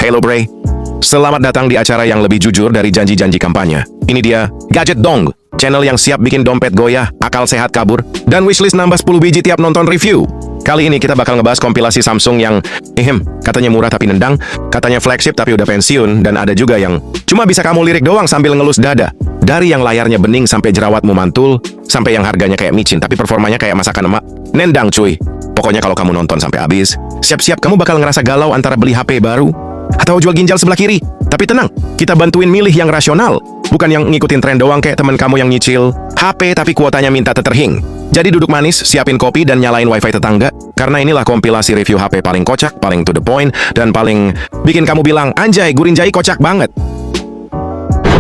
Hello Bray, selamat datang di acara yang lebih jujur dari janji-janji kampanye. Ini dia, Gadget Dong, channel yang siap bikin dompet goyah, akal sehat kabur, dan wishlist nambah 10 biji tiap nonton review. Kali ini kita bakal ngebahas kompilasi Samsung yang, katanya murah tapi nendang, katanya flagship tapi udah pensiun, dan ada juga yang cuma bisa kamu lirik doang sambil ngelus dada. Dari yang layarnya bening sampai jerawatmu mantul, sampai yang harganya kayak micin tapi performanya kayak masakan emak. Nendang cuy. Pokoknya kalau kamu nonton sampai habis, siap-siap kamu bakal ngerasa galau antara beli HP baru atau jual ginjal sebelah kiri. Tapi tenang, kita bantuin milih yang rasional, bukan yang ngikutin tren doang kayak temen kamu yang nyicil HP tapi kuotanya minta teterhing. Jadi duduk manis, siapin kopi dan nyalain wifi tetangga, karena inilah kompilasi review HP paling kocak, paling to the point, dan paling bikin kamu bilang, anjay, Gurinjai kocak banget.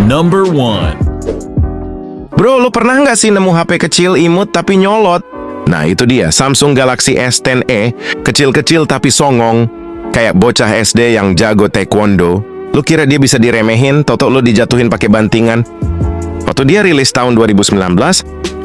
Number 1. Bro, lu pernah nggak sih nemu HP kecil imut tapi nyolot? Nah itu dia, Samsung Galaxy S10e, kecil-kecil tapi songong, kayak bocah SD yang jago taekwondo. Lu kira dia bisa diremehin, toto lu dijatuhin pakai bantingan. Waktu dia rilis tahun 2019,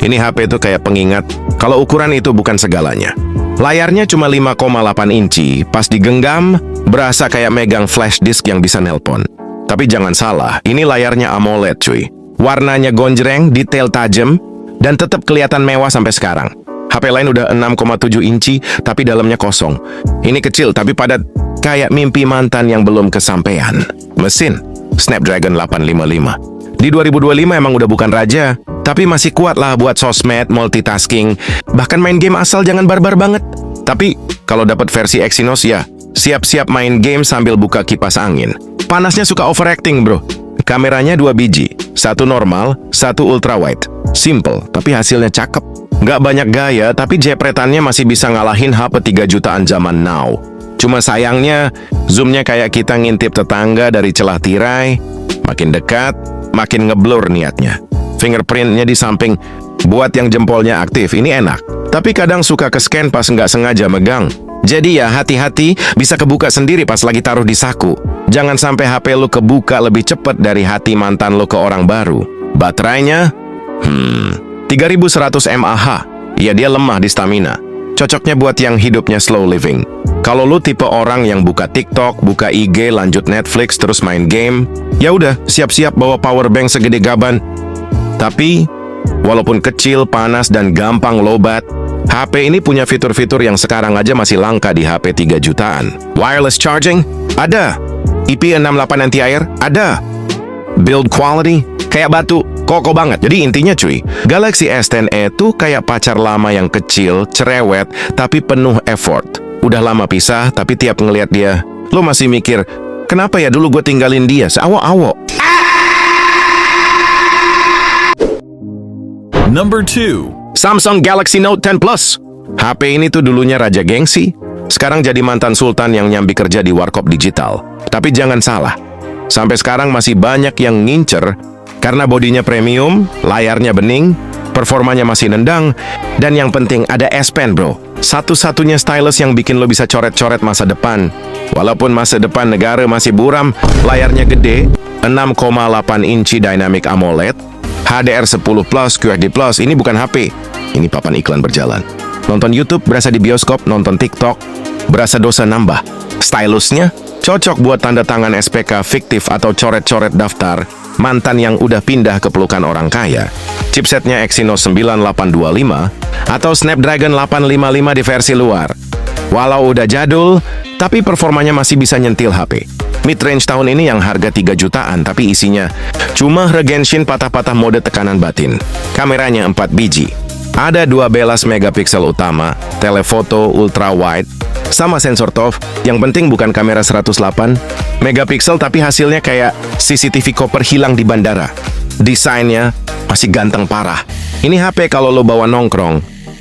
ini HP itu kayak pengingat kalau ukuran itu bukan segalanya. Layarnya cuma 5,8 inci, pas digenggam, berasa kayak megang flash disk yang bisa nelpon. Tapi jangan salah, ini layarnya AMOLED cuy. Warnanya gonjreng, detail tajam, dan tetap kelihatan mewah sampai sekarang. HP lain udah 6,7 inci, tapi dalamnya kosong. Ini kecil, tapi padat, kayak mimpi mantan yang belum kesampaian. Mesin, Snapdragon 855. Di 2025 emang udah bukan raja, tapi masih kuat lah buat sosmed, multitasking, bahkan main game asal jangan barbar banget. Tapi, kalau dapat versi Exynos ya, siap-siap main game sambil buka kipas angin. Panasnya suka overacting bro. Kameranya 2 biji, satu normal, satu ultrawide. Simple, tapi hasilnya cakep. Nggak banyak gaya, tapi jepretannya masih bisa ngalahin HP 3 jutaan zaman now. Cuma sayangnya, zoomnya kayak kita ngintip tetangga dari celah tirai. Makin dekat, makin ngeblur niatnya. Fingerprintnya di samping, buat yang jempolnya aktif, ini enak. Tapi kadang suka ke-scan pas nggak sengaja megang. Jadi ya hati-hati, bisa kebuka sendiri pas lagi taruh di saku. Jangan sampai HP lu kebuka lebih cepat dari hati mantan lu ke orang baru. Baterainya, 3100 mAh. Ya dia lemah di stamina. Cocoknya buat yang hidupnya slow living. Kalau lu tipe orang yang buka TikTok, buka IG, lanjut Netflix, terus main game, ya udah, siap-siap bawa power bank segede gaban. Tapi, walaupun kecil, panas, dan gampang lobat, HP ini punya fitur-fitur yang sekarang aja masih langka di HP 3 jutaan. Wireless charging? Ada. IP68 anti-air? Ada. Build quality? Kayak batu, kokoh banget. Jadi intinya cuy, Galaxy S10e tuh kayak pacar lama yang kecil, cerewet, tapi penuh effort. Udah lama pisah, tapi tiap ngeliat dia, lo masih mikir, kenapa ya dulu gue tinggalin dia seawo-awo? Number 2. Samsung Galaxy Note 10 Plus. HP ini tuh dulunya raja gengsi, sekarang jadi mantan sultan yang nyambi kerja di warkop digital. Tapi jangan salah, sampai sekarang masih banyak yang ngincer karena bodinya premium, layarnya bening, performanya masih nendang, dan yang penting ada S Pen bro. Satu-satunya stylus yang bikin lo bisa coret-coret masa depan. Walaupun masa depan negara masih buram, layarnya gede, 6,8 inci Dynamic AMOLED, HDR10+, QHD+, ini bukan HP, ini papan iklan berjalan. Nonton YouTube berasa di bioskop, nonton TikTok berasa dosa nambah. Stylusnya cocok buat tanda tangan SPK fiktif atau coret-coret daftar mantan yang udah pindah ke pelukan orang kaya. Chipsetnya Exynos 9825 atau Snapdragon 855 di versi luar. Walau udah jadul, tapi performanya masih bisa nyentil HP. Mid-range tahun ini yang harga 3 jutaan, tapi isinya cuma Regenshin patah-patah mode tekanan batin. Kameranya 4 biji. Ada 12 megapiksel utama, telefoto ultra-wide, sama sensor TOF. Yang penting bukan kamera 108 megapiksel, tapi hasilnya kayak CCTV koper hilang di bandara. Desainnya masih ganteng parah. Ini HP kalau lo bawa nongkrong,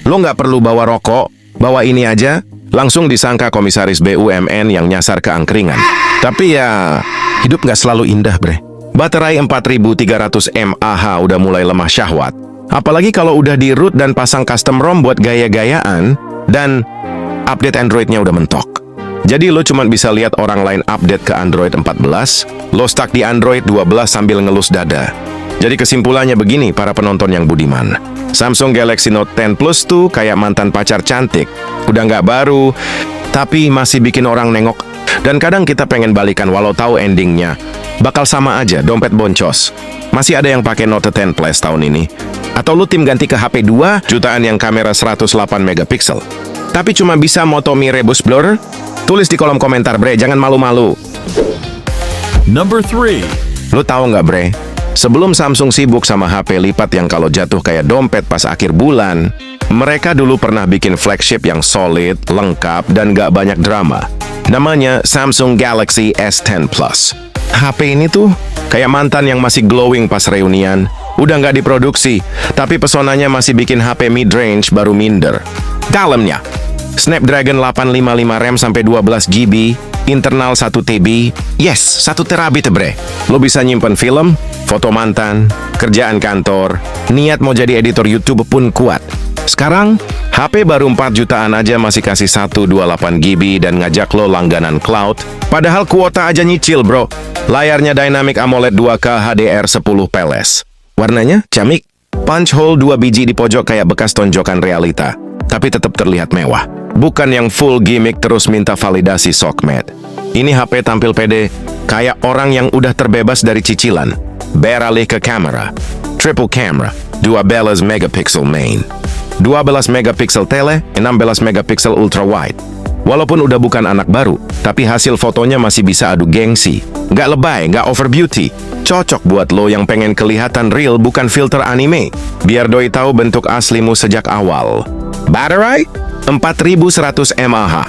lo nggak perlu bawa rokok, bawa ini aja, langsung disangka komisaris BUMN yang nyasar ke angkringan. Tapi ya, hidup nggak selalu indah bre. Baterai 4300 mAh udah mulai lemah syahwat. Apalagi kalau udah di root dan pasang custom ROM buat gaya-gayaan, dan update Android-nya udah mentok. Jadi lo cuma bisa lihat orang lain update ke Android 14, lo stuck di Android 12 sambil ngelus dada. Jadi kesimpulannya begini para penonton yang budiman. Samsung Galaxy Note 10 Plus tuh kayak mantan pacar cantik. Udah nggak baru, tapi masih bikin orang nengok. Dan kadang kita pengen balikan walau tahu endingnya bakal sama aja, dompet boncos. Masih ada yang pakai Note 10 Plus tahun ini. Atau lu tim ganti ke HP 2 jutaan yang kamera 108 megapiksel. Tapi cuma bisa Moto Mi Rebus Blur? Tulis di kolom komentar, bre, jangan malu-malu. Number 3. Lu tahu nggak, bre? Sebelum Samsung sibuk sama HP lipat yang kalau jatuh kayak dompet pas akhir bulan, mereka dulu pernah bikin flagship yang solid, lengkap, dan nggak banyak drama. Namanya Samsung Galaxy S10 Plus. HP ini tuh kayak mantan yang masih glowing pas reunian. Udah nggak diproduksi, tapi pesonanya masih bikin HP mid-range baru minder. Dalamnya, Snapdragon 855 RAM sampai 12 GB, internal 1 TB, yes, 1 terabit bre. Lo bisa nyimpen film, foto mantan, kerjaan kantor, niat mau jadi editor YouTube pun kuat. Sekarang, HP baru 4 jutaan aja masih kasih 128 GB dan ngajak lo langganan cloud. Padahal kuota aja nyicil bro. Layarnya Dynamic AMOLED 2K HDR10 peles. Warnanya camik. Punch hole 2 biji di pojok kayak bekas tonjokan realita. Tapi tetap terlihat mewah. Bukan yang full gimmick terus minta validasi SOCMED. Ini HP tampil pede, kayak orang yang udah terbebas dari cicilan. Beralih ke kamera. Triple camera, 12 megapixel main. 12 megapiksel tele, 16 megapiksel ultra wide. Walaupun udah bukan anak baru, tapi hasil fotonya masih bisa adu gengsi. Nggak lebay, nggak over beauty. Cocok buat lo yang pengen kelihatan real bukan filter anime. Biar doi tahu bentuk aslimu sejak awal. Baterai 4100 mAh.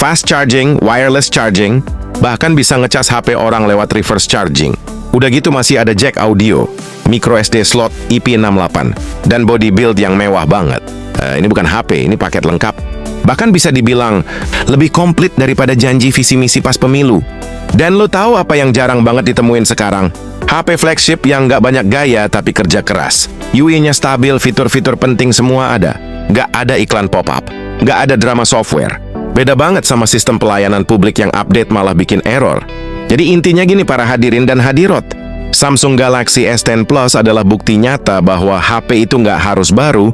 Fast charging, wireless charging, bahkan bisa ngecas HP orang lewat reverse charging. Udah gitu masih ada jack audio, micro SD slot IP68, dan body build yang mewah banget. Ini bukan HP, ini paket lengkap. Bahkan bisa dibilang lebih komplit daripada janji visi misi pas pemilu. Dan lo tahu apa yang jarang banget ditemuin sekarang? HP flagship yang nggak banyak gaya tapi kerja keras. UI-nya stabil, fitur-fitur penting semua ada. Nggak ada iklan pop-up, nggak ada drama software. Beda banget sama sistem pelayanan publik yang update malah bikin error. Jadi intinya gini para hadirin dan hadirat, Samsung Galaxy S10 Plus adalah bukti nyata bahwa HP itu nggak harus baru,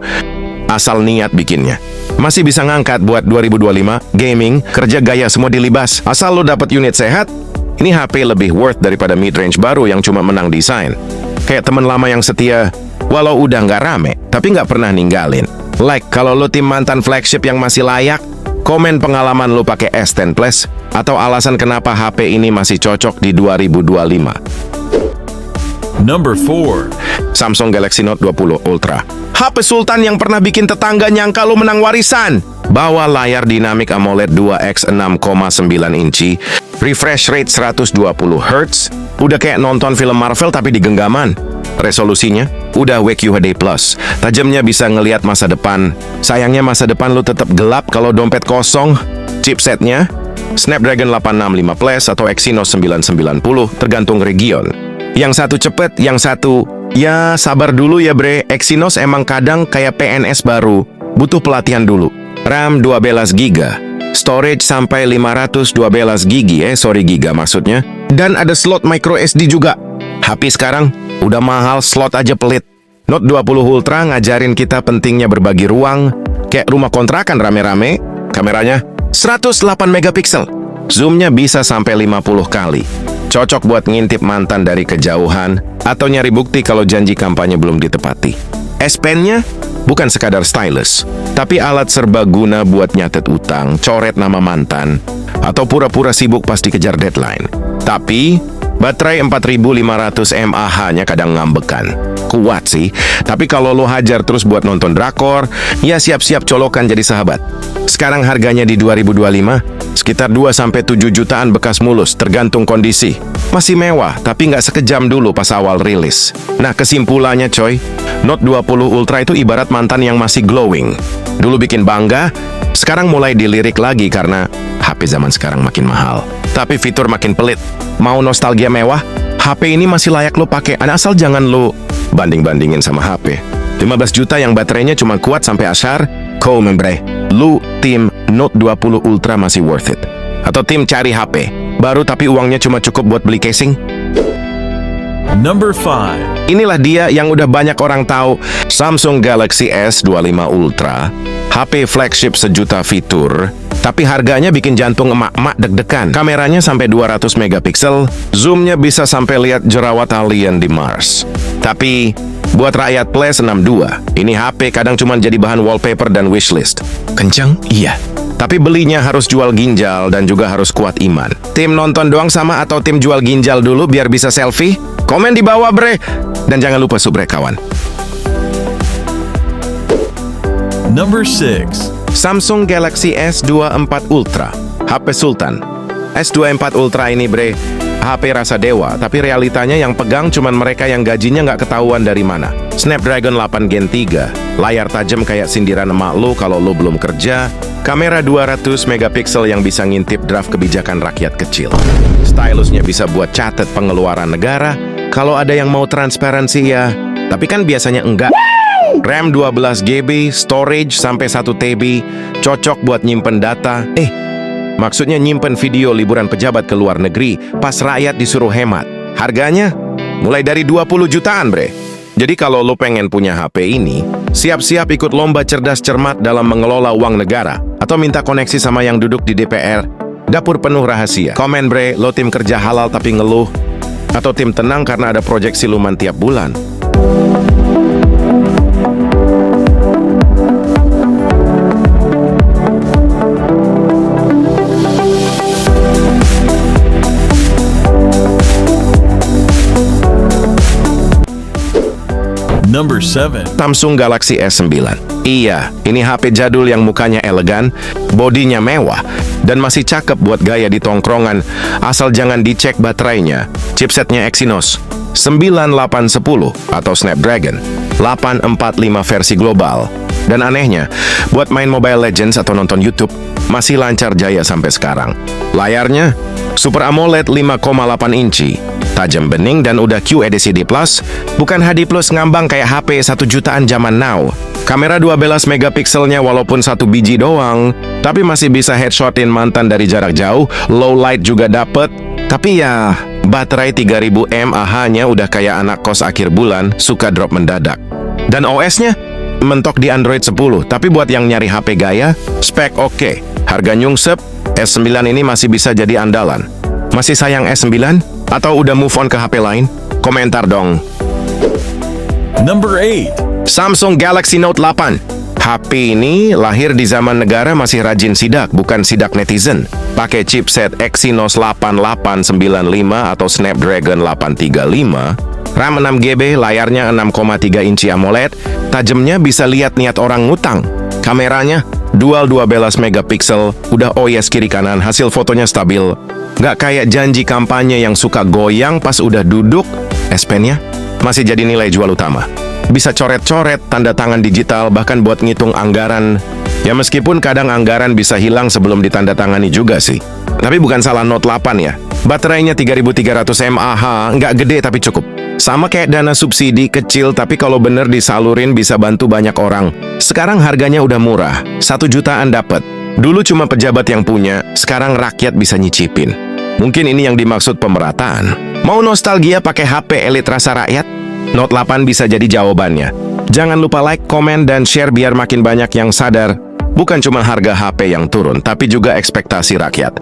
asal niat bikinnya. Masih bisa ngangkat buat 2025, gaming, kerja gaya semua dilibas. Asal lo dapet unit sehat, ini HP lebih worth daripada mid-range baru yang cuma menang desain. Kayak temen lama yang setia, walau udah nggak rame, tapi nggak pernah ninggalin. Like kalau lo tim mantan flagship yang masih layak, komen pengalaman lo pakai S10 Plus, atau alasan kenapa HP ini masih cocok di 2025. Number 4. Samsung Galaxy Note 20 Ultra. HP Sultan yang pernah bikin tetangga nyangka lo menang warisan. Bawa layar Dynamic AMOLED 2X 6,9 inci, refresh rate 120 Hz, udah kayak nonton film Marvel tapi di genggaman. Resolusinya udah WQHD+, tajamnya bisa ngelihat masa depan. Sayangnya masa depan lu tetap gelap kalau dompet kosong. Chipsetnya Snapdragon 865 Plus atau Exynos 990, tergantung region. Yang satu cepet, yang satu ya sabar dulu ya bre. Exynos emang kadang kayak PNS baru, butuh pelatihan dulu. RAM 12 GB, storage sampai 512 GB, giga maksudnya. Dan ada slot micro SD juga. HP sekarang udah mahal, slot aja pelit. Note 20 Ultra ngajarin kita pentingnya berbagi ruang, kayak rumah kontrakan rame-rame. Kameranya 108 megapiksel, zoomnya bisa sampai 50 kali. Cocok buat ngintip mantan dari kejauhan atau nyari bukti kalau janji kampanye belum ditepati. S Pen-nya bukan sekadar stylus, tapi alat serbaguna buat nyatet utang, coret nama mantan, atau pura-pura sibuk pas dikejar deadline. Tapi baterai 4500 mAh-nya kadang ngambekan. Kuat sih, tapi kalau lo hajar terus buat nonton drakor, ya siap-siap colokan jadi sahabat. Sekarang harganya di 2025, sekitar 2-7 jutaan bekas mulus, tergantung kondisi. Masih mewah, tapi nggak sekejam dulu pas awal rilis. Nah kesimpulannya coy, Note 20 Ultra itu ibarat mantan yang masih glowing. Dulu bikin bangga, sekarang mulai dilirik lagi karena HP zaman sekarang makin mahal. Tapi fitur makin pelit. Mau nostalgia mewah, HP ini masih layak lo pakai. Asal jangan lo banding-bandingin sama HP 15 juta yang baterainya cuma kuat sampai asyar. Komen bre, lu tim Note 20 Ultra masih worth it? Atau tim cari HP baru tapi uangnya cuma cukup buat beli casing? Number 5. Inilah dia yang udah banyak orang tahu, Samsung Galaxy S25 Ultra. HP flagship sejuta fitur, tapi harganya bikin jantung emak-emak deg-degan. Kameranya sampai 200 megapiksel, zoomnya bisa sampai lihat jerawat alien di Mars. Tapi buat rakyat Play 62, ini HP kadang cuma jadi bahan wallpaper dan wishlist. Kenceng? Iya. Tapi belinya harus jual ginjal dan juga harus kuat iman. Tim nonton doang sama atau tim jual ginjal dulu biar bisa selfie? Komen di bawah, bre. Dan jangan lupa subrek, kawan. Number 6. Samsung Galaxy S24 Ultra, HP Sultan. S24 Ultra ini, bre, HP rasa dewa, tapi realitanya yang pegang cuman mereka yang gajinya nggak ketahuan dari mana. Snapdragon 8 Gen 3, layar tajam kayak sindiran emak lu kalau lu belum kerja, kamera 200 megapiksel yang bisa ngintip draft kebijakan rakyat kecil. Stylusnya bisa buat catat pengeluaran negara, kalau ada yang mau transparansi ya, tapi kan biasanya enggak. RAM 12 GB, storage sampai 1 TB, cocok buat nyimpen data. Maksudnya nyimpen video liburan pejabat ke luar negeri, pas rakyat disuruh hemat. Harganya mulai dari 20 jutaan, bre. Jadi kalau lo pengen punya HP ini, siap-siap ikut lomba cerdas cermat dalam mengelola uang negara, atau minta koneksi sama yang duduk di DPR. Dapur penuh rahasia. Komen, bre, lo tim kerja halal tapi ngeluh, atau tim tenang karena ada proyek siluman tiap bulan. Number 7. Samsung Galaxy S9. Iya, ini HP jadul yang mukanya elegan, bodinya mewah, dan masih cakep buat gaya di tongkrongan, asal jangan dicek baterainya. Chipsetnya Exynos 9810 atau Snapdragon 845 versi global. Dan anehnya, buat main Mobile Legends atau nonton YouTube, masih lancar jaya sampai sekarang. Layarnya Super AMOLED 5,8 inci, tajam bening dan udah QED-CD+, bukan HD Plus ngambang kayak HP 1 jutaan zaman now. Kamera 12 megapikselnya walaupun 1 biji doang, tapi masih bisa headshotin mantan dari jarak jauh, low light juga dapet. Tapi ya, baterai 3000 mAh-nya udah kayak anak kos akhir bulan, suka drop mendadak. Dan OS-nya mentok di Android 10, tapi buat yang nyari HP gaya, spek oke. Harga nyungsep, S9 ini masih bisa jadi andalan. Masih sayang S9? Atau udah move on ke HP lain? Komentar dong. Number 8. Samsung Galaxy Note 8. HP ini lahir di zaman negara masih rajin sidak, bukan sidak netizen. Pakai chipset Exynos 8895 atau Snapdragon 835. RAM 6GB, layarnya 6,3 inci AMOLED, tajamnya bisa lihat niat orang ngutang. Kameranya dual 12 megapiksel, udah OIS kiri kanan, hasil fotonya stabil. Nggak kayak janji kampanye yang suka goyang pas udah duduk. S Pen-nya masih jadi nilai jual utama. Bisa coret-coret, tanda tangan digital, bahkan buat ngitung anggaran. Ya meskipun kadang anggaran bisa hilang sebelum ditandatangani juga sih. Tapi bukan salah Note 8 ya. Baterainya 3300 mAh, nggak gede tapi cukup. Sama kayak dana subsidi kecil, tapi kalau bener disalurin bisa bantu banyak orang. Sekarang harganya udah murah, 1 jutaan dapet. Dulu cuma pejabat yang punya, sekarang rakyat bisa nyicipin. Mungkin ini yang dimaksud pemerataan. Mau nostalgia pakai HP elit rasa rakyat? Note 8 bisa jadi jawabannya. Jangan lupa like, komen, dan share biar makin banyak yang sadar. Bukan cuma harga HP yang turun, tapi juga ekspektasi rakyat.